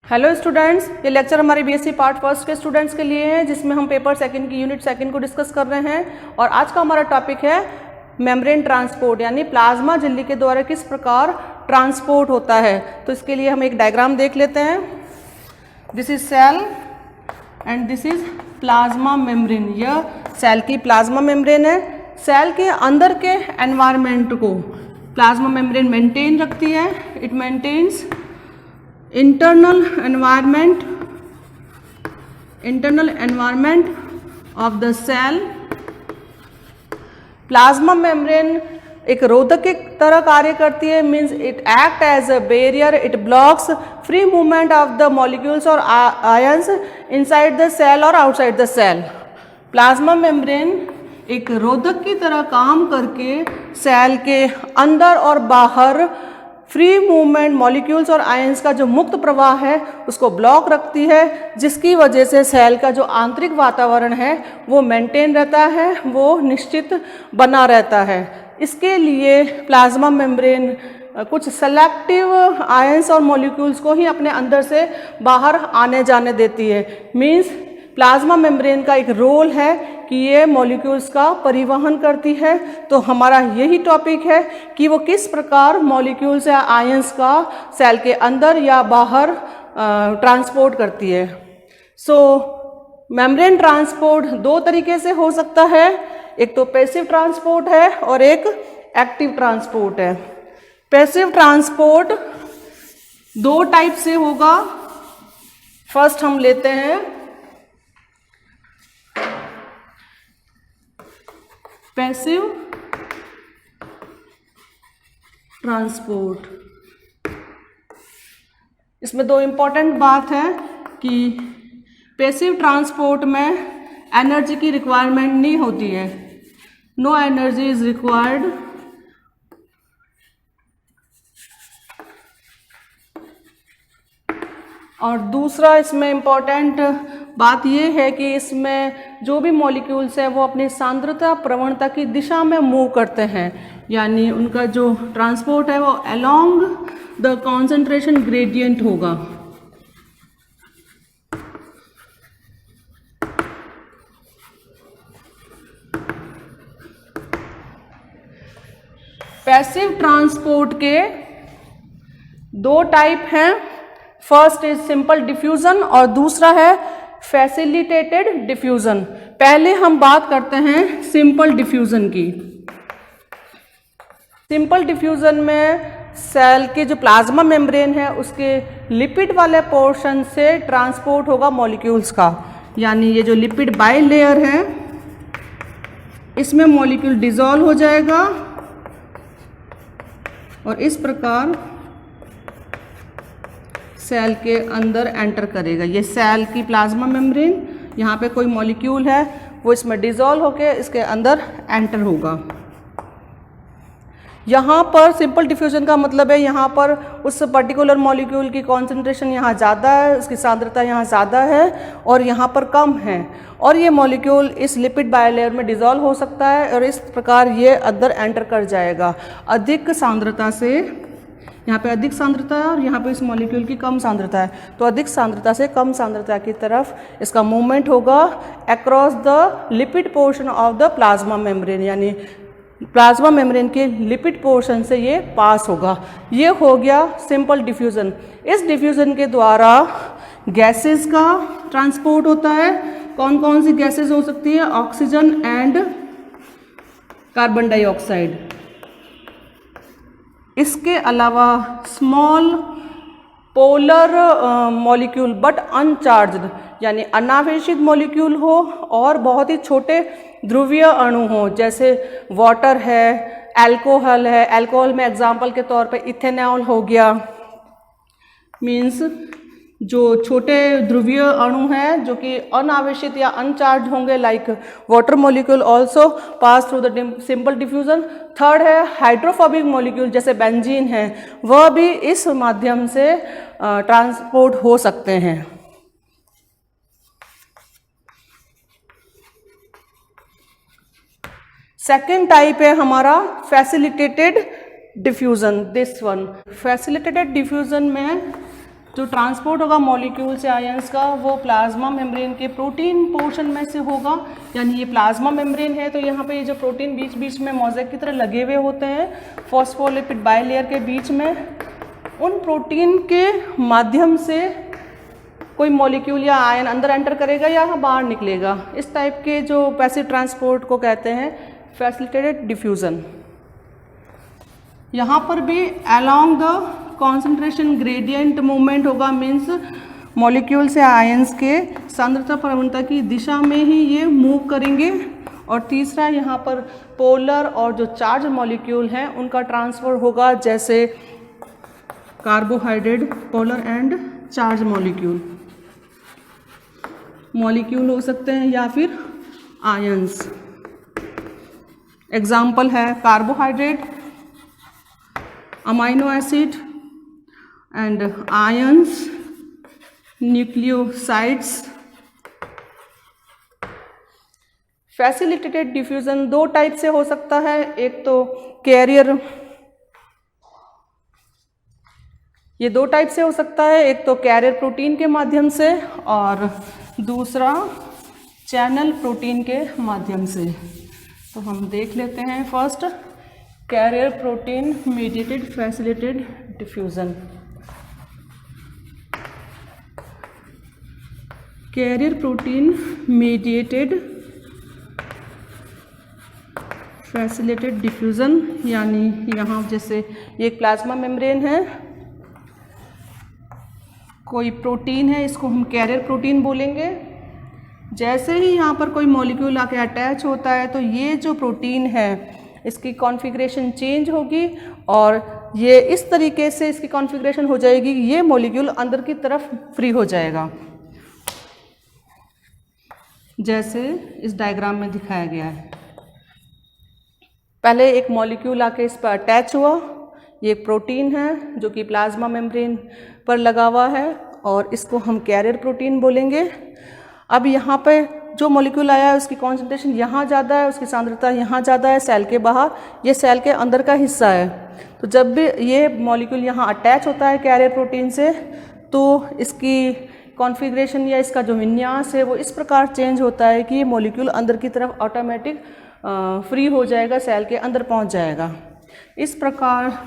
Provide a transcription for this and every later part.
Hello students, ये lecture हमारे BSc part first के स्टूडेंट्स के लिए है, जिसमें हम पेपर सेकंड की यूनिट सेकंड को डिस्कस कर रहे हैं। और आज का हमारा टॉपिक है मेम्ब्रेन ट्रांसपोर्ट, यानी प्लाज्मा झिल्ली के द्वारा किस प्रकार ट्रांसपोर्ट होता है। तो इसके लिए हम एक डायग्राम देख लेते हैं। This is cell and this is plasma membrane. यह सेल की प्लाज्मा मेम्ब्रेन है। सेल के अंदर के एनवायरमेंट को प्लाज्मा मेम्ब्रेन मेंटेन रखती है। It maintains internal environment of the cell। Plasma membrane एक रोधक की तरह कार्य करती है, means it act as a barrier. It blocks free movement of the molecules और आयंस इनसाइड द सेल और outside the cell. Plasma membrane एक रोधक की तरह काम करके सेल के अंदर और बाहर फ्री मूवमेंट मॉलिक्यूल्स और आयंस का जो मुक्त प्रवाह है उसको ब्लॉक रखती है, जिसकी वजह से सेल का जो आंतरिक वातावरण है वो मेंटेन रहता है, वो निश्चित बना रहता है। इसके लिए प्लाज्मा मेम्ब्रेन कुछ सेलेक्टिव आयंस और मॉलिक्यूल्स को ही अपने अंदर से बाहर आने जाने देती है। मीन्स प्लाज्मा मेम्ब्रेन का एक रोल है कि ये मॉलिक्यूल्स का परिवहन करती है। तो हमारा यही टॉपिक है कि वो किस प्रकार मॉलिक्यूल्स या आयंस का सेल के अंदर या बाहर ट्रांसपोर्ट करती है। मेम्ब्रेन ट्रांसपोर्ट दो तरीके से हो सकता है। एक तो पैसिव ट्रांसपोर्ट है और एक एक्टिव ट्रांसपोर्ट है। पैसिव ट्रांसपोर्ट दो टाइप से होगा। फर्स्ट हम लेते हैं पैसिव ट्रांसपोर्ट। इसमें दो इम्पॉर्टेंट बात है कि पैसिव ट्रांसपोर्ट में एनर्जी की रिक्वायरमेंट नहीं होती है। No energy is required. और दूसरा इसमें इम्पॉर्टेंट बात यह है कि इसमें जो भी मॉलिक्यूल्स हैं वो अपनी सांद्रता प्रवणता की दिशा में मूव करते हैं, यानी उनका जो ट्रांसपोर्ट है वो अलोंग द कॉन्सेंट्रेशन ग्रेडियंट होगा। पैसिव ट्रांसपोर्ट के दो टाइप हैं। फर्स्ट इज सिंपल डिफ्यूजन और दूसरा है फैसिलिटेटेड डिफ्यूजन। पहले हम बात करते हैं सिंपल डिफ्यूजन की। सिंपल डिफ्यूजन में सेल के जो प्लाज्मा मेम्ब्रेन है उसके लिपिड वाले पोर्शन से ट्रांसपोर्ट होगा मॉलिक्यूल्स का, यानी ये जो लिपिड बाइलेयर है इसमें मॉलिक्यूल डिसॉल्व हो जाएगा और इस प्रकार सेल के अंदर एंटर करेगा। ये सेल की प्लाज्मा मेम्ब्रेन, यहाँ पे कोई मॉलिक्यूल है वो इसमें डिसॉल्व होके इसके अंदर एंटर होगा। यहाँ पर सिंपल डिफ्यूजन का मतलब है यहाँ पर उस पर्टिकुलर मॉलिक्यूल की कॉन्सेंट्रेशन यहाँ ज़्यादा है, उसकी सांद्रता यहाँ ज़्यादा है और यहाँ पर कम है, और ये मॉलिक्यूल इस लिपिड बाइलेयर में डिसॉल्व हो सकता है और इस प्रकार ये अंदर एंटर कर जाएगा अधिक सांद्रता से। यहाँ पे अधिक सांद्रता है और यहाँ पे इस मॉलिक्यूल की कम सांद्रता है, तो अधिक सांद्रता से कम सांद्रता की तरफ इसका मूवमेंट होगा across the lipid portion of the plasma membrane, यानी प्लाज्मा मेम्ब्रेन के लिपिड पोर्शन से ये पास होगा। ये हो गया सिंपल डिफ्यूजन। इस डिफ्यूजन के द्वारा गैसेस का ट्रांसपोर्ट होता है। कौन कौन सी गैसेस हो सकती है? Oxygen and carbon dioxide. इसके अलावा small polar molecule but uncharged, यानी अनावेशित मॉलिक्यूल हो और बहुत ही छोटे ध्रुवीय अणु हो, जैसे वाटर है, अल्कोहल है। अल्कोहल में एग्जाम्पल के तौर पे इथेनॉल हो गया। मीन्स जो छोटे ध्रुवीय अणु हैं जो कि अनावेशित या अनचार्ज होंगे, like water molecule also pass through the simple diffusion. Third है हाइड्रोफोबिक मॉलिक्यूल, जैसे बेंजीन है, वह भी इस माध्यम से ट्रांसपोर्ट हो सकते हैं। सेकेंड टाइप है हमारा facilitated diffusion. This one facilitated diffusion में जो ट्रांसपोर्ट होगा मॉलिक्यूल से आयंस का वो प्लाज्मा मेम्ब्रेन के प्रोटीन पोर्शन में से होगा, यानी ये प्लाज्मा मेम्ब्रेन है तो यहाँ पे ये जो प्रोटीन बीच बीच में मोज़ेक की तरह लगे हुए होते हैं फॉस्फोलिपिड बाइलेयर के बीच में, उन प्रोटीन के माध्यम से कोई मॉलिक्यूल या आयन अंदर एंटर करेगा या बाहर निकलेगा। इस टाइप के जो पैसिव ट्रांसपोर्ट को कहते हैं फैसिलिटेटेड डिफ्यूज़न। यहाँ पर भी along the concentration gradient movement होगा, मीन्स मॉलिक्यूल से आयंस के सांद्रता प्रवणता की दिशा में ही ये मूव करेंगे। और तीसरा यहाँ पर पोलर और जो चार्ज मॉलिक्यूल हैं उनका ट्रांसफर होगा, जैसे carbohydrate polar and charge molecule हो सकते हैं या फिर आयंस। एग्जाम्पल है carbohydrate, amino acid and ions, nucleosides. Facilitated diffusion दो टाइप से हो सकता है, एक तो कैरियर, ये दो टाइप से हो सकता है, एक तो कैरियर प्रोटीन के माध्यम से और दूसरा चैनल प्रोटीन के माध्यम से। तो हम देख लेते हैं first carrier protein mediated facilitated diffusion. Carrier protein mediated facilitated diffusion, यानी यहाँ जैसे ये एक प्लाज्मा मेम्ब्रेन है, कोई प्रोटीन है, इसको हम कैरियर प्रोटीन बोलेंगे। जैसे ही यहाँ पर कोई मॉलिक्यूल आके अटैच होता है तो ये जो प्रोटीन है इसकी कॉन्फ़िगरेशन चेंज होगी और ये इस तरीके से इसकी कॉन्फ़िगरेशन हो जाएगी, ये मॉलिक्यूल अंदर की तरफ फ्री हो जाएगा, जैसे इस डायग्राम में दिखाया गया है। पहले एक मॉलिक्यूल आके इस पर अटैच हुआ, ये एक प्रोटीन है जो कि प्लाज्मा मेम्ब्रेन पर लगा हुआ है और इसको हम कैरियर प्रोटीन बोलेंगे। अब यहाँ पे जो मॉलिक्यूल आया है उसकी कॉन्सेंट्रेशन यहाँ ज़्यादा है, उसकी सांद्रता यहाँ ज़्यादा है सेल के बाहर, ये सेल के अंदर का हिस्सा है। तो जब भी ये मॉलिक्यूल यहाँ अटैच होता है कैरियर प्रोटीन से तो इसकी कॉन्फ़िगरेशन या इसका जो विन्यास है वो इस प्रकार चेंज होता है कि ये मॉलिक्यूल अंदर की तरफ ऑटोमेटिक फ्री हो जाएगा, सेल के अंदर पहुँच जाएगा। इस प्रकार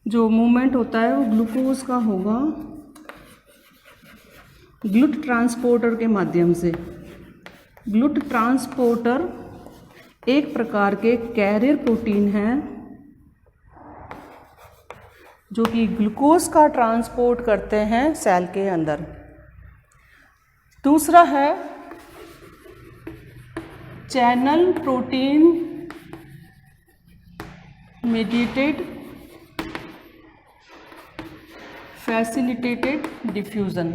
जो मूवमेंट होता है वो ग्लूकोज का होगा ग्लूट ट्रांसपोर्टर के माध्यम से। ग्लूट ट्रांसपोर्टर एक प्रकार के कैरियर प्रोटीन हैं जो कि ग्लूकोज का ट्रांसपोर्ट करते हैं सेल के अंदर। दूसरा है channel protein mediated facilitated diffusion.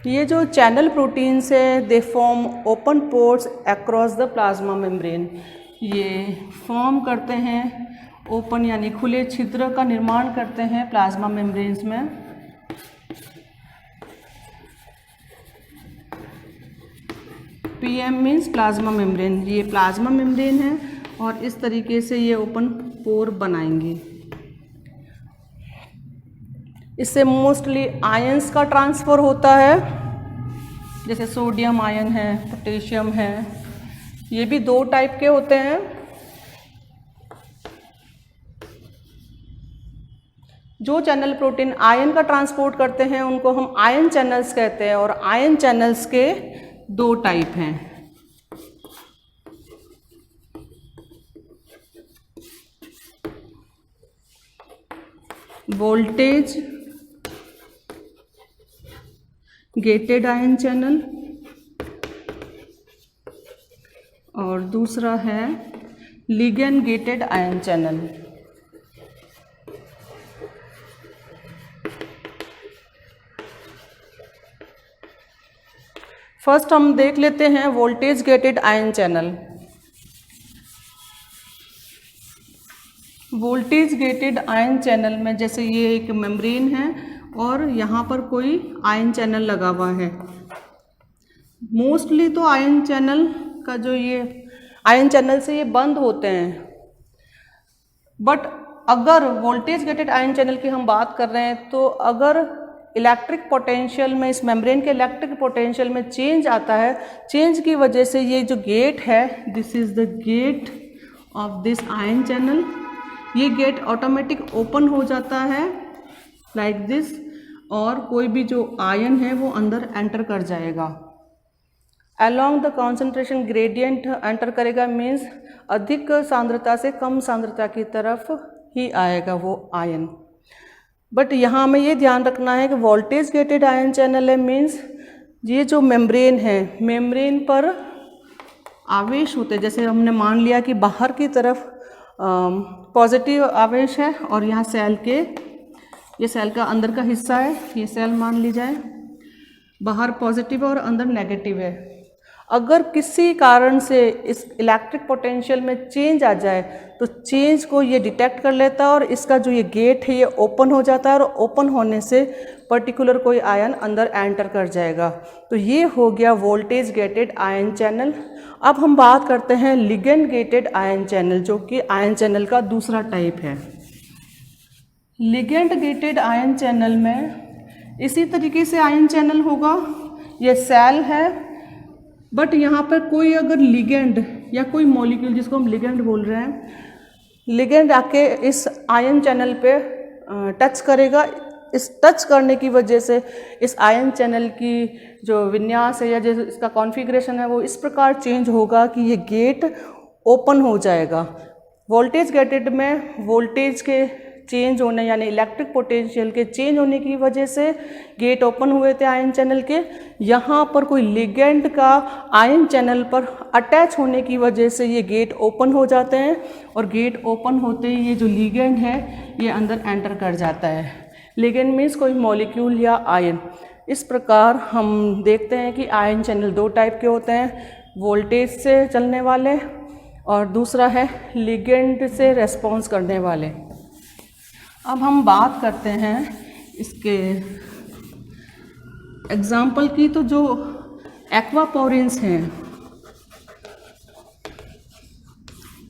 ये जो चैनल प्रोटीन्स है they form open pores across the plasma membrane, ये फॉर्म करते हैं ओपन यानी खुले छिद्र का निर्माण करते हैं प्लाज्मा मेम्ब्रेन्स में। पीएम मीन्स प्लाज्मा मेम्ब्रेन, ये प्लाज्मा मेम्ब्रेन है और इस तरीके से ये ओपन पोर बनाएंगे। इससे मोस्टली आयंस का ट्रांसफ़र होता है, जैसे सोडियम आयन है, पोटेशियम है, ये भी दो टाइप के होते हैं। जो चैनल प्रोटीन आयन का ट्रांसपोर्ट करते हैं उनको हम आयन चैनल्स कहते हैं और आयन चैनल्स के दो टाइप हैं। वोल्टेज गेटेड आयन चैनल और दूसरा है ligand gated ion channel. First हम देख लेते हैं voltage gated ion channel. Voltage gated ion channel में जैसे ये एक मेम्ब्रेन है और यहाँ पर कोई आयन चैनल लगा हुआ है। मोस्टली तो आयन चैनल का जो ये आयन चैनल से ये बंद होते हैं, बट अगर वोल्टेज गेटेड आयन चैनल की हम बात कर रहे हैं तो अगर इलेक्ट्रिक पोटेंशियल में, इस मेम्ब्रेन के इलेक्ट्रिक पोटेंशियल में चेंज आता है, चेंज की वजह से ये जो गेट है, this is the gate of this ion channel, ये गेट ऑटोमेटिक ओपन हो जाता है लाइक दिस, और कोई भी जो आयन है वो अंदर एंटर कर जाएगा। Along the concentration gradient enter करेगा, मीन्स अधिक सांद्रता से कम सांद्रता की तरफ ही आएगा वो आयन। बट यहाँ हमें ये ध्यान रखना है कि वोल्टेज गेटेड आयन चैनल है, मीन्स ये जो मेम्ब्रेन है, मेम्ब्रेन पर आवेश होते हैं, जैसे हमने मान लिया कि बाहर की तरफ पॉजिटिव आवेश है और यहाँ सेल के, ये सेल का अंदर का हिस्सा है, ये सेल मान ली जाए, बाहर पॉजिटिव है और अंदर नेगेटिव है। अगर किसी कारण से इस इलेक्ट्रिक पोटेंशियल में चेंज आ जाए तो चेंज को ये डिटेक्ट कर लेता है और इसका जो ये गेट है ये ओपन हो जाता है, और ओपन होने से पर्टिकुलर कोई आयन अंदर एंटर कर जाएगा। तो ये हो गया वोल्टेज गेटेड आयन चैनल। अब हम बात करते हैं लिगेंड गेटेड आयन चैनल, जो कि आयन चैनल का दूसरा टाइप है। लिगेंड गेटेड आयन चैनल में इसी तरीके से आयन चैनल होगा, ये सेल है, बट यहाँ पर कोई अगर लिगेंड या कोई मॉलिक्यूल, जिसको हम लिगेंड बोल रहे हैं, लिगेंड आके इस आयन चैनल पे टच करेगा। इस टच करने की वजह से इस आयन चैनल की जो विन्यास है या जो इसका कॉन्फ़िगरेशन है वो इस प्रकार चेंज होगा कि ये गेट ओपन हो जाएगा। वोल्टेज गेटेड में वोल्टेज के चेंज होने, यानी इलेक्ट्रिक पोटेंशियल के चेंज होने की वजह से गेट ओपन हुए थे आयन चैनल के। यहाँ पर कोई लिगेंड का आयन चैनल पर अटैच होने की वजह से ये गेट ओपन हो जाते हैं, और गेट ओपन होते ही ये जो लिगेंड है ये अंदर एंटर कर जाता है। लिगेंड मीन्स कोई मॉलिक्यूल या आयन। इस प्रकार हम देखते हैं कि आयन चैनल दो टाइप के होते हैं, वोल्टेज से चलने वाले और दूसरा है लिगेंड से रेस्पॉन्स करने वाले। अब हम बात करते हैं इसके एग्जाम्पल की, तो जो एक्वापोरिन्स हैं,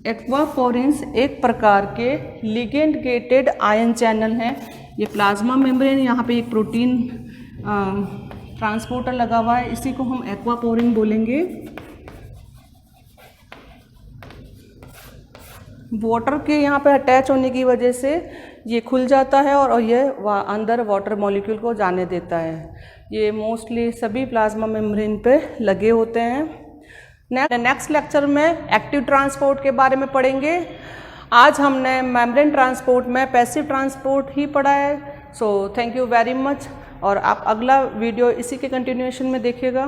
एक्वापोरिन्स एक प्रकार के लिगेंड गेटेड आयन चैनल हैं। ये प्लाज्मा मेम्ब्रेन, यहाँ पे एक प्रोटीन ट्रांसपोर्टर लगा हुआ है, इसी को हम एक्वापोरिन बोलेंगे। वाटर के यहाँ पे अटैच होने की वजह से ये खुल जाता है और ये अंदर वाटर मॉलिक्यूल को जाने देता है। ये मोस्टली सभी प्लाज्मा मेम्ब्रेन पे लगे होते हैं। नेक्स्ट लेक्चर में एक्टिव ट्रांसपोर्ट के बारे में पढ़ेंगे। आज हमने मेम्ब्रेन ट्रांसपोर्ट में पैसिव ट्रांसपोर्ट ही पढ़ा है। So thank you very much, और आप अगला वीडियो इसी के कंटिन्यूएशन में देखिएगा।